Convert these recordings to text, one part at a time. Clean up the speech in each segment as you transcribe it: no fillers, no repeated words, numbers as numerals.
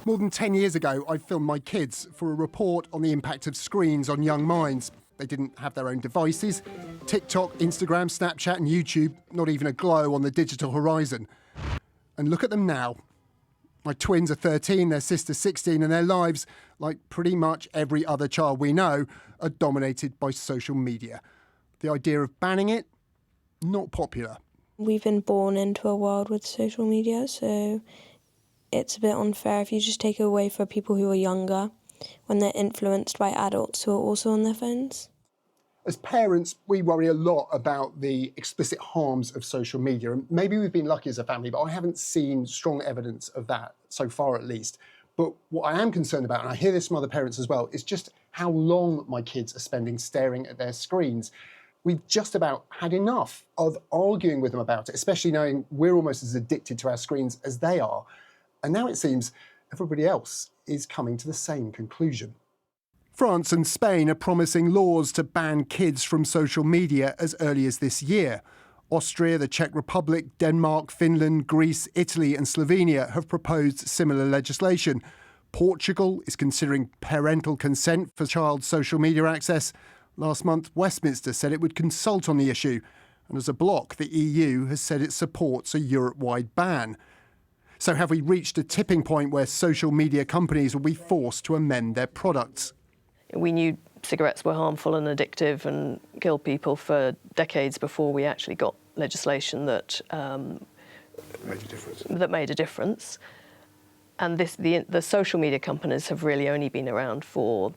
More than 10 years ago, I filmed my kids for a report on the impact of screens on young minds. They didn't have their own devices. TikTok, Instagram, Snapchat and YouTube, not even a glow on the digital horizon. And look at them now. My twins are 13, their sister's 16, and their lives, like pretty much every other child we know, are dominated by social media. The idea of banning it, not popular. We've been born into a world with social media, so it's a bit unfair if you just take it away for people who are younger when they're influenced by adults who are also on their phones. As parents, we worry a lot about the explicit harms of social media. And maybe we've been lucky as a family, but I haven't seen strong evidence of that, so far at least. But what I am concerned about, and I hear this from other parents as well, is just how long my kids are spending staring at their screens. We've just about had enough of arguing with them about it, especially knowing we're almost as addicted to our screens as they are. And now it seems everybody else is coming to the same conclusion. France and Spain are promising laws to ban kids from social media as early as this year. Austria, the Czech Republic, Denmark, Finland, Greece, Italy and Slovenia have proposed similar legislation. Portugal is considering parental consent for child social media access. Last month, Westminster said it would consult on the issue. And as a bloc, the EU has said it supports a Europe-wide ban. So have we reached a tipping point where social media companies will be forced to amend their products? We knew cigarettes were harmful and addictive and kill people for decades before we actually got legislation that made a difference. And the social media companies have really only been around for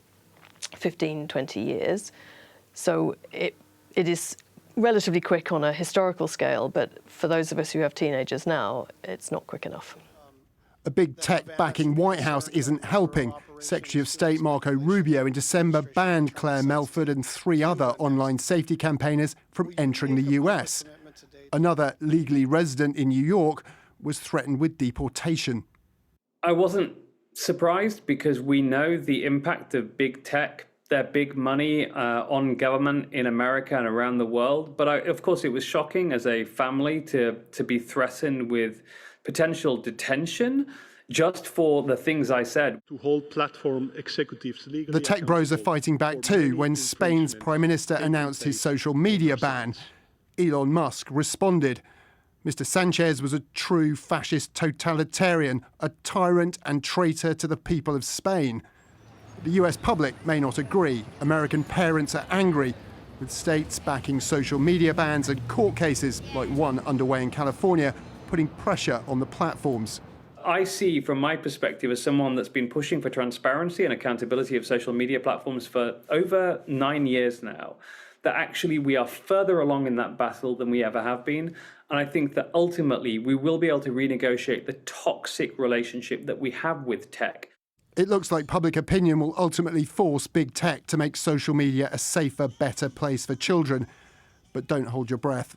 15, 20 years. So it is relatively quick on a historical scale, but for those of us who have teenagers now, it's not quick enough. A big tech backing White House isn't helping. Secretary of State Marco Rubio in December banned Claire Melford and 3 other online safety campaigners from entering the US. Another legally resident in New York was threatened with deportation. I wasn't surprised because we know the impact of big tech, their big money on government in America and around the world. But of course, it was shocking as a family to be threatened with potential detention just for the things I said. To hold platform executives legally. The tech bros are fighting back too when Spain's Prime Minister announced his social media ban. Elon Musk responded. Mr. Sanchez was a true fascist totalitarian, a tyrant and traitor to the people of Spain. The US public may not agree. American parents are angry, with states backing social media bans and court cases, like one underway in California, putting pressure on the platforms. I see, from my perspective, as someone that's been pushing for transparency and accountability of social media platforms for over 9 years now, that actually we are further along in that battle than we ever have been. And I think that ultimately we will be able to renegotiate the toxic relationship that we have with tech. It looks like public opinion will ultimately force big tech to make social media a safer, better place for children. But don't hold your breath.